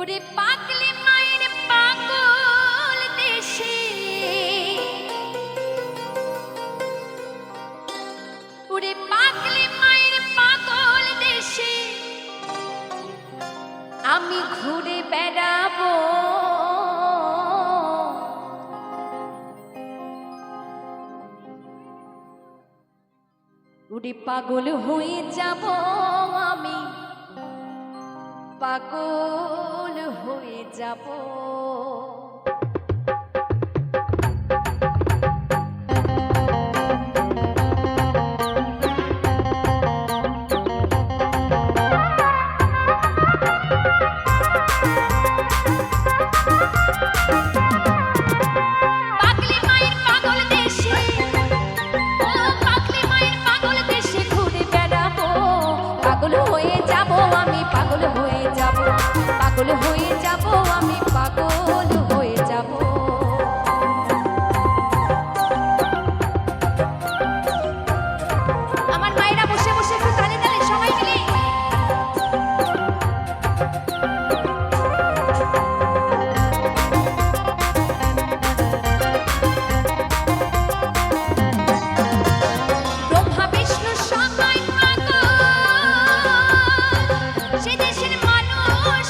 ওরে পাগলি মায়ের পাগল দেশে, ওরে পাগলি মায়ের পাগল দেশে আমি ঘুরে বেড়াবো। ওরে পাগল হয়ে যাব আমি, পাগল হয়ে যাব। পাগল হয়ে যাব আমি, পাগল হয়ে যাব। আমার মায়েরা বসে বসে একটু তালে তালে সবাই মিলে ব্রহ্মা বিষ্ণু সবাই পাগল, সে দেশের মানুষ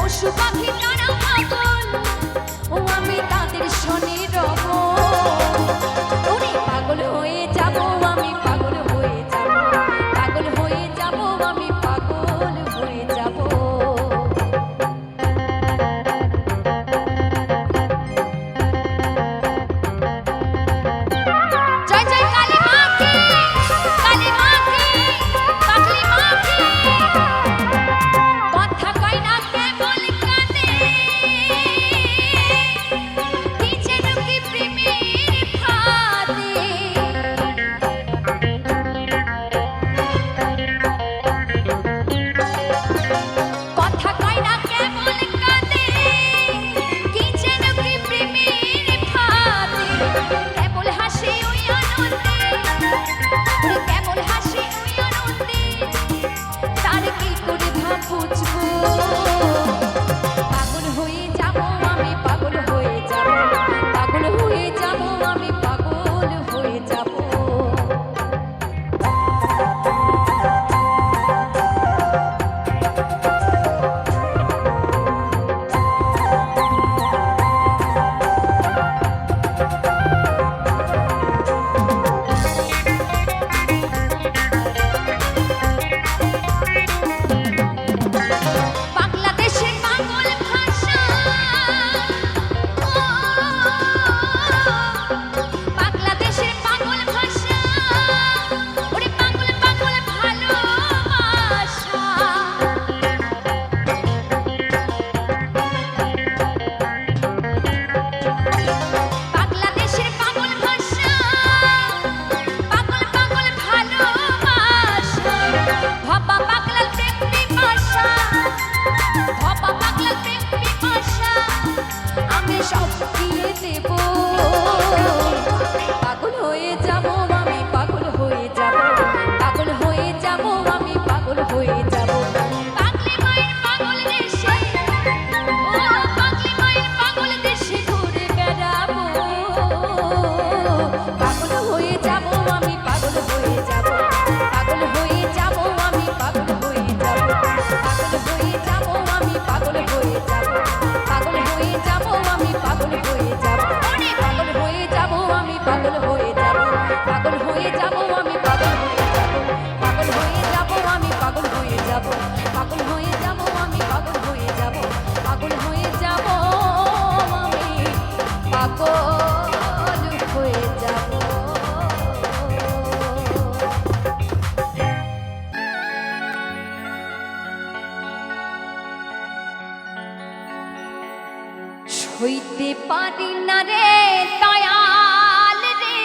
পশু পাখি তারা পাগল, ও আমি তাদের শনি রব। ওরে পাগল হয়ে যাব আমি, পাগল হয়ে যাব, পাগল হয়ে যাব আমি, পাগল হয়ে যাব। জয় জয় কালী মা কি, কালী মা কি, পাগলি মা কি। কথা কয় না কেবল কাঁদে, কি যেন কি প্রেমের ফাঁদে। কথা কয় না কেবল কাঁদে, কি যেন কি প্রেমের ফাঁদে। কেবল হাসে ওই আনন্দে, কেবল হাসে ওই আনন্দে, তার কি করে ভাব বুঝবো। পাগল হয়ে যাব আমি, পাগল হয়ে যাব, পাগল হয়ে যাব আমি, পাগল হয়ে যাব। বাংলাদেশের পাগল ভাষা, বাংলাদেশের পাগল ভাষা, ওরে পাগল পাগল ভালোবাসা। বাংলাদেশের পাগল ভাষা, পাগল পাগল ভালোবাসা। ভাবা পাগলার প্রেম পিপাসা, ভাবা পাগলার প্রেম পিপাসা, আমি সব দিয়ে দেব। পাগল হয়ে যাব আমি, পাগল হয়ে যাব, পাগল হয়ে যাব আমি, পাগল হয়ে যাব। পাগলি মায়ের পাগল দেশে, ও পাগলি মায়ের পাগল দেশে ঘুরে বেড়াবো। পাগল হয়ে যাব আমি, পাগল হয়ে যাব, পাগল হয়ে যাব আমি, পাগল হয়ে যাব, পাগল হয়ে যাব আমি, পাগল হয়ে যাব, পাগল হয়ে যাব আমি, পাগল হয়ে যাব। ওরে পাগল হয়ে যাব আমি, পাগল হয়ে যাব, পাগল হয়ে যাব আমি, পাগল হয়ে যাব, পাগল হয়ে যাব আমি, পাগল হয়ে যাব, পাগল হয়ে যাব আমি, পাগল হয়ে যাব, পাগল হয়ে যাব আমি, পাগল হয়ে যাব। সইতে পারি না রে দয়াল রে,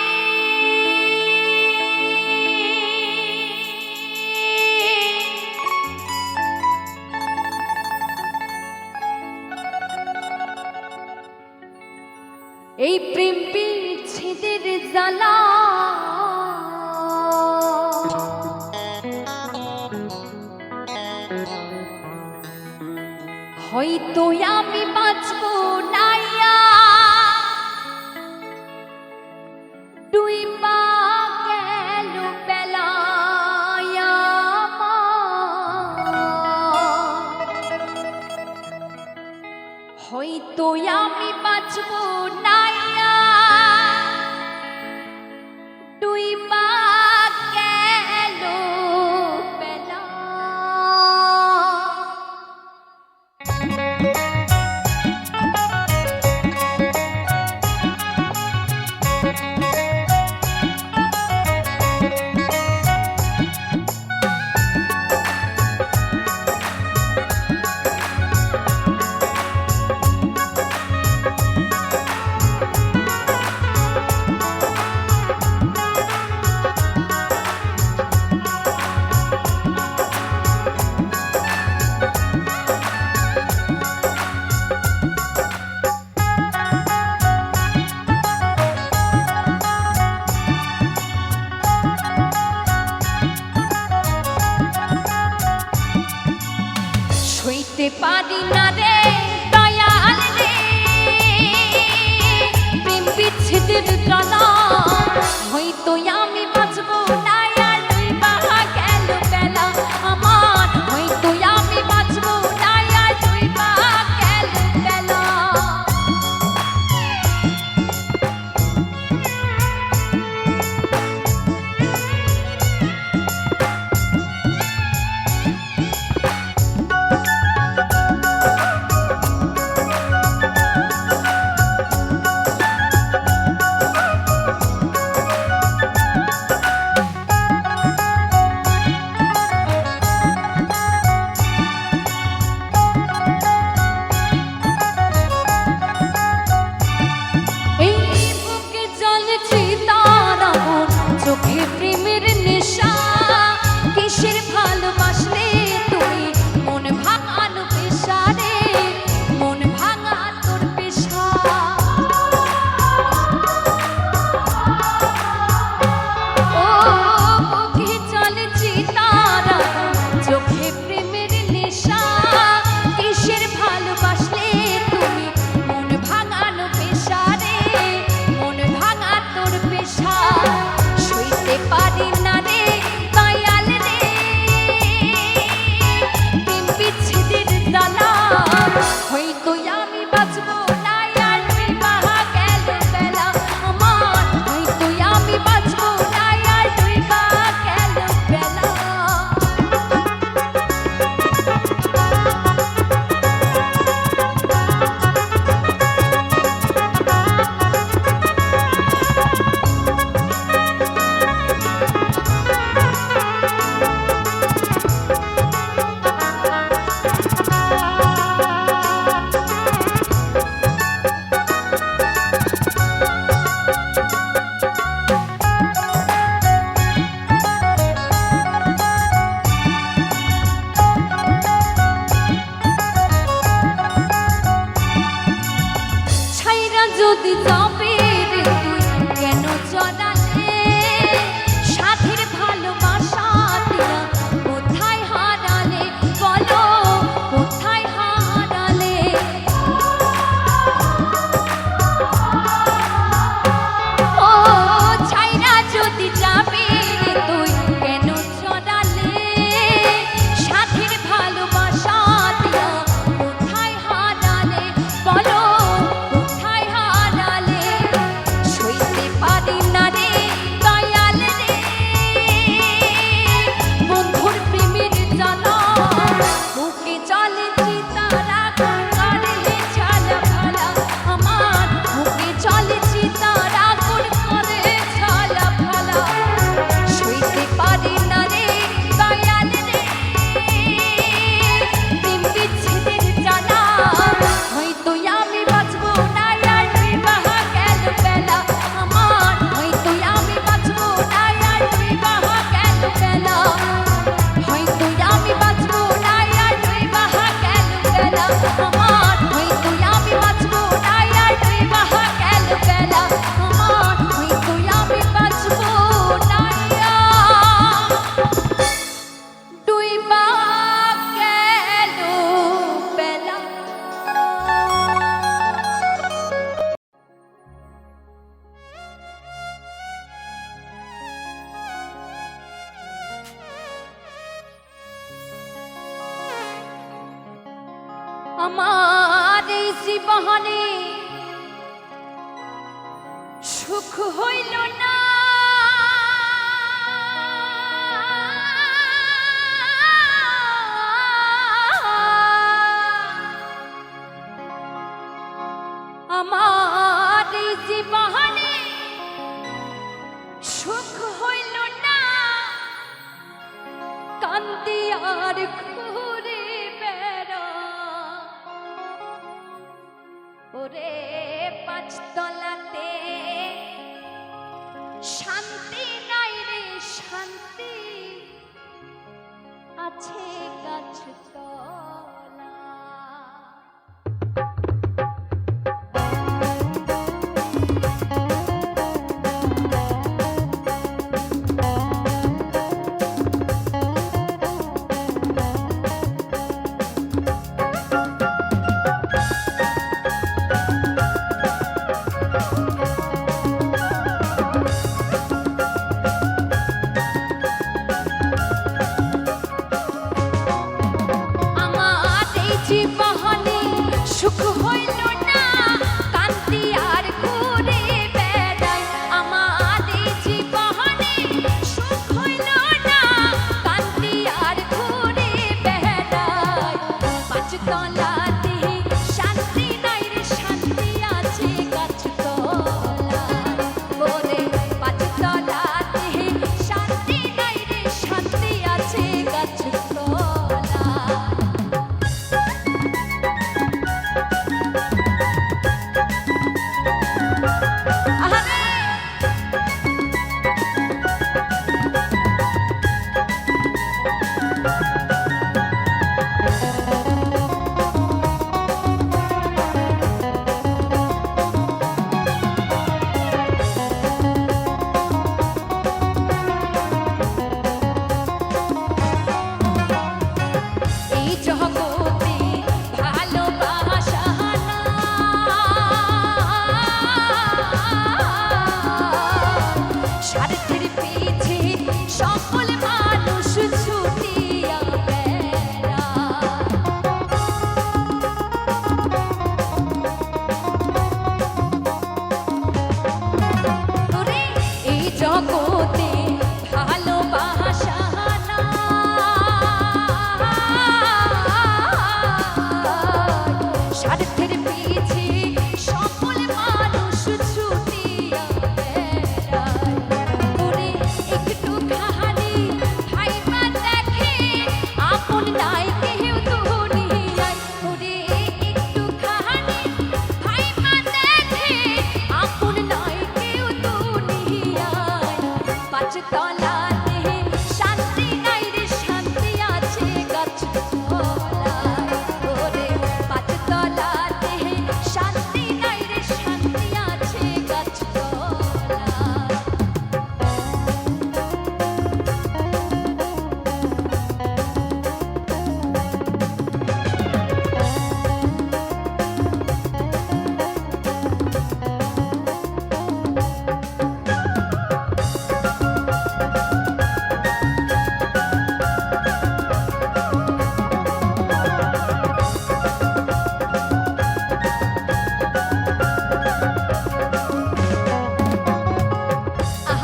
এই প্রেম বিচ্ছেদের জ্বালা হয়তো আমি বাঁচব নাইয়া ডুইবা গেল বেলায়া হয়তো আমি বাঁচব নাইয়া ডুইবা গেল বেলা সইতে পারি না রে দয়াল রে প্রেম বিচ্ছেদের জ্বালা হয়তো আমি বাঁচব না আর ডুইবা গেল বেলা আমার হয়তো আমি বাঁচব না আর ডুইবা গেল বেলা চোখে প্রেমের নেশা কিসের ভালোবাসলে তুমি মন ভাঙানো পেশা রে মন ভাঙা তোর পেশা ও বুকে চলে চিতারা চোখে প্রেমের নেশা কিসের ভালোবাসলে তুমি মন ভাঙানো পেশা রে মন ভাঙা তোর পেশা পারি না রে দয়াল রে প্রেম বিচ্ছেদের জ্বালা হয়তো আমি বাঁচব না আর ডুইবা গেল বেলা আমার হয়তো আমি বাঁচব না আর ডুইবা গেল বেলা যদি যাবে রে তুই কেন জড়ালে সাথীর ভালোবাসা দিয়া কোথায় হারালে বলো কোথায় হারালে ও ছাইরা যদি যাবে রে তুই কেন জড়ালে সাথীর ভালোবাসা দিয়া কোথায় হারালে বলো কোথায় হারালে আমার এই জীবনে সুখ হইল না, আমার এই জীবনে সুখ হইল না, কান্দি আর ঘুরে বেড়া ওরে পাঁচতলাতে শান্তি নাই রে শান্তি আছে গাছতলা। সুখ হইল না, কান্তি আর ঘুরে বেড়াই। আমার এই জীবনে সুখ হইল না, কান্তি আর ঘুরে বেড়াই। পাঁচতলাতে শান্তি নাই রে শান্তি আছে গাছতলায়। ওরে পাঁচতলাতে শান্তি নাই রে শান্তি আছে গাছতলায়। জগতে ভালোবাসা না, স্বার্থের পিছে সকল মানুষ ছুটিয়া বেড়ায়। ওরে একটু খাহানি ভাইবা দেখে আপন নাই কেউ দুনিয়ায়। ওরে একটু খাহানি ভাইবা দেখে আপন নাই কেউ দুনিয়ায়। পাঁচতলাতে শান্তি নাই রে শান্তি আছে গাছতলায়। ওরে পাঁচতলাতে শান্তি নাই রে শান্তি আছে গাছতলায়।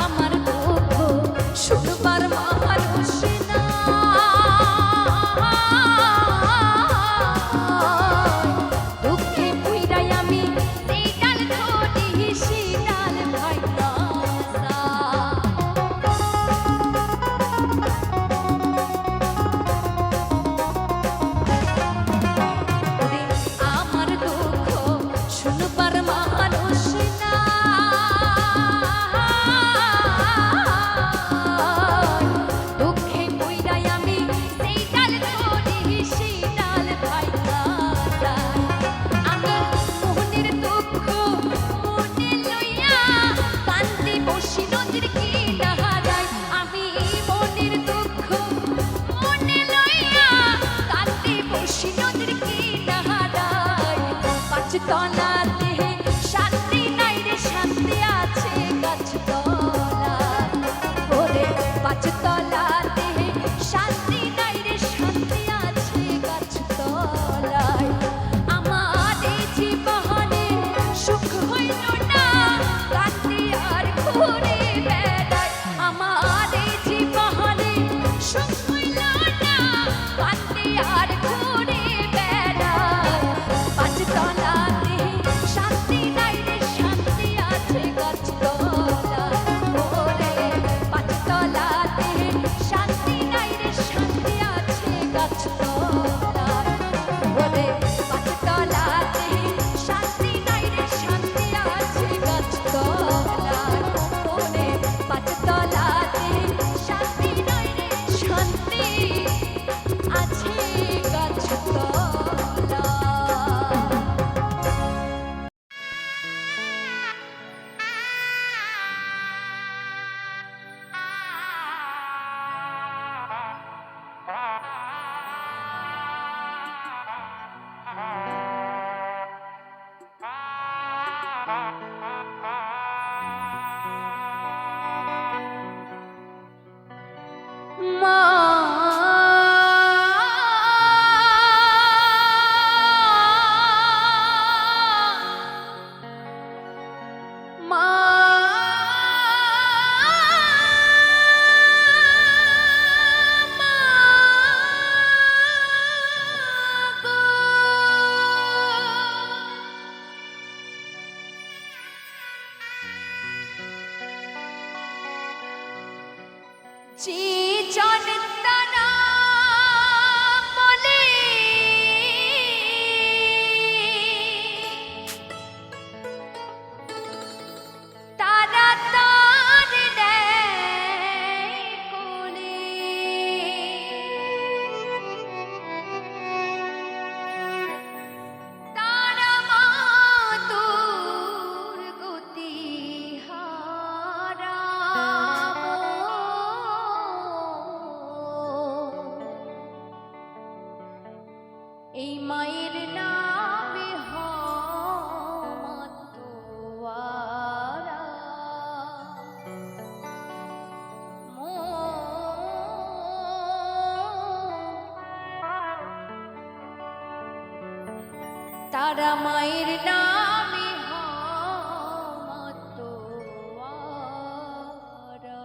আমার দুঃখ শুনবার মানুষ না, দুঃখে পুইরাই আমি এই ডাল ধরি সেই ডাল ভাইতা আমার দুঃখ শুনবার মানুষ না, দুঃখে পুইরাই আমি সেই ডাল ধরি সেই ডাল ভাইতা যাই। আমি মনের দুঃখ মনে লইয়া কান্দি বসি নদীর কিনারায়। আমি মনের দুঃখ মনে লইয়া কান্দি বসি নদীর কিনারায়। পাঁচতলাতে শান্তি নাই রে শান্তি আছে গাছতলায়। ওরে পাঁচতলাতে শান্তি নাই রে শান্তি আছে গাছতলায়। মা মা যে জানতানা বলে তারা তার দেয় কোলে তারা মাতুর গতি হারা এই মায়ের নামে হমাতোয়ারা তারা মায়ের নামে হমাতোয়ারা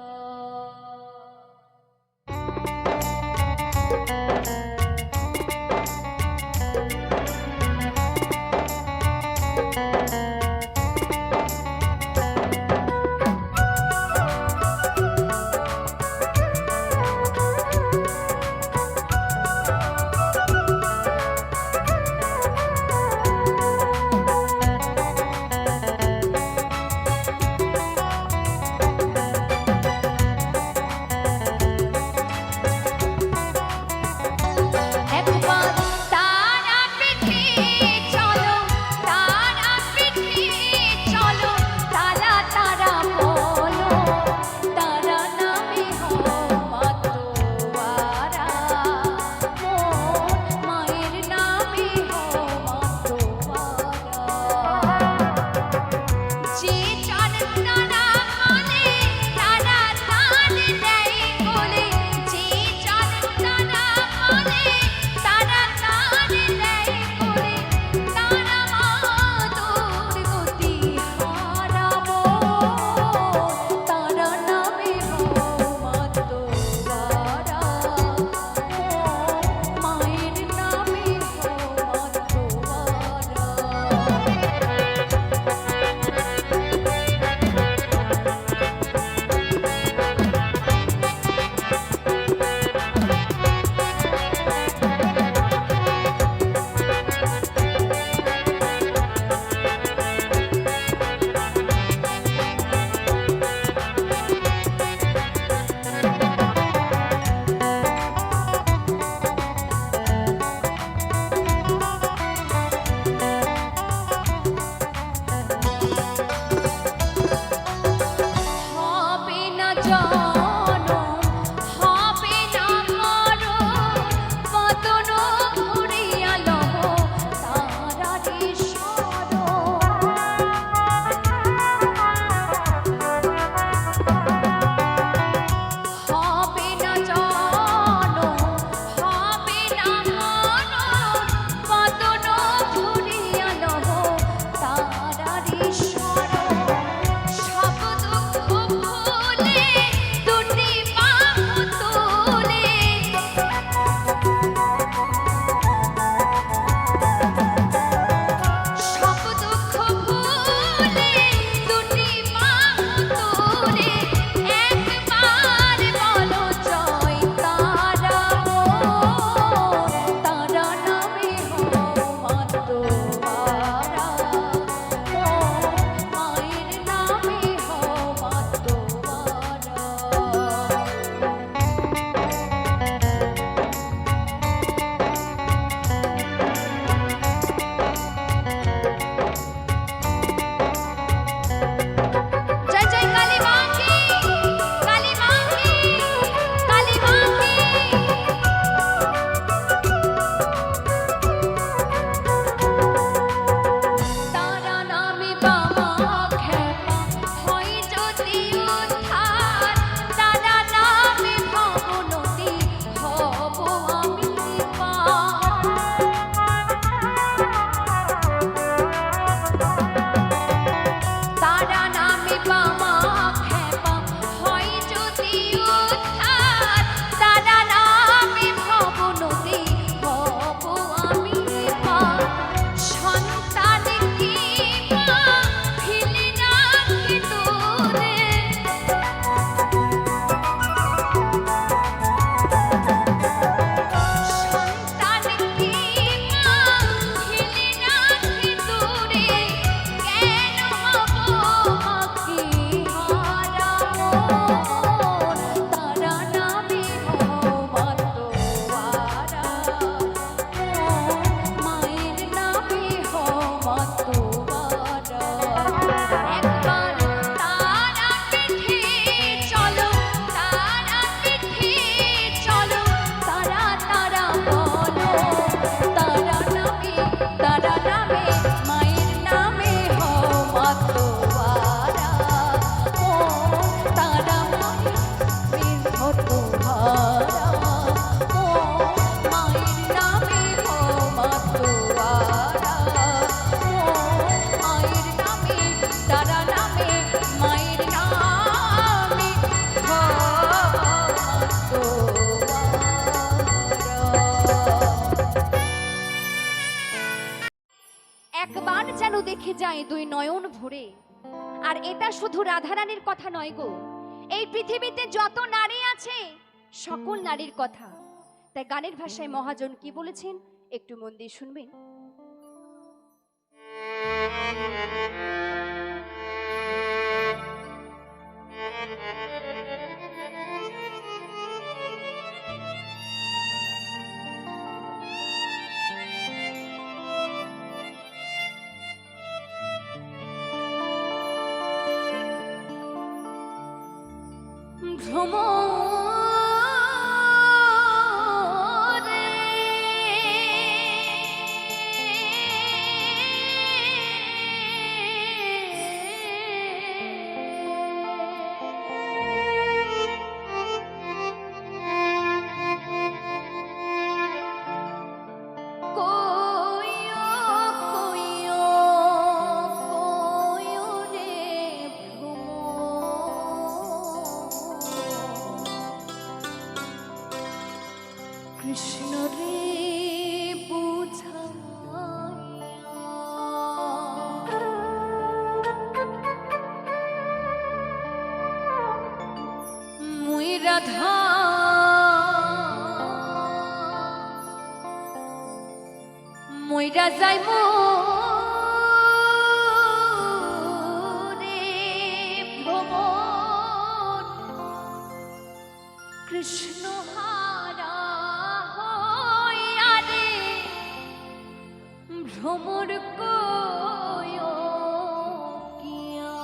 কান্নায় দুই নয়ন ভরে। আর এটা শুধু রাধারানীর কথা নয় গো, এই পৃথিবীতে যত নারী আছে সকল নারীর কথা। তাই গানের ভাষায় মহাজন কি বলেছেন একটু মন দিয়ে শুনবেন। ভ্রমরে কৃষ্ণ রে মুই রাধা মইরা যাইব রে ভ্রমণ কৃষ্ণ ভ্রমর কয় কিয়া।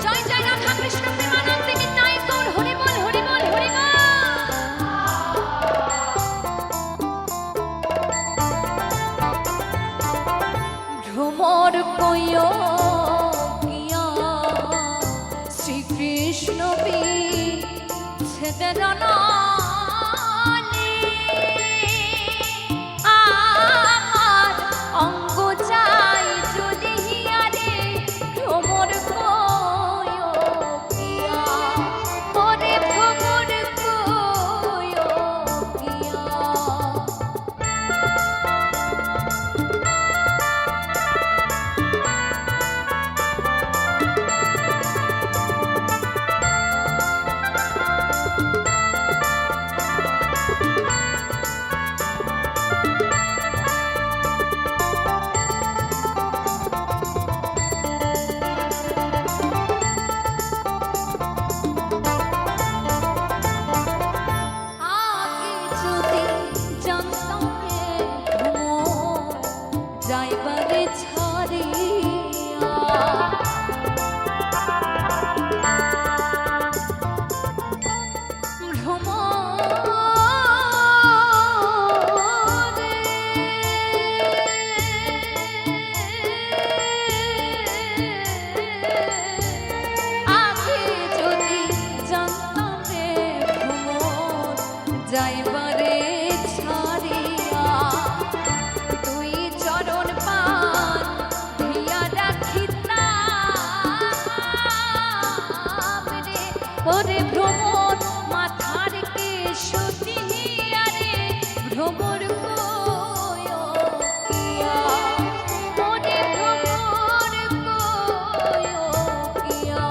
জয় জয় রাধা কৃষ্ণ প্রেমানন্দে নিতাই গৌর হরি বল হরি বল হরি বল। ভ্রমর কয় কৃষ্ণ বিচ্ছেদের নালে আমার অঙ্গ চাই চলিয়া রে ভ্রমর কয় কিয়া ওরে ভ্রমর কয় কিয়া। যাইবারে ছাড়িয়া ভ্রমরে আগে যদি জানতাম রে ভ্রমর যাইবারে ছাড়িয়া তুই চরণ পান ধিয়া রাখিতাম রে ওরে ভ্রমর মাথার কেশ দিয়া রে ভ্রমর কয় কিয়া ওরে ভ্রমর কয় কিয়া।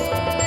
রে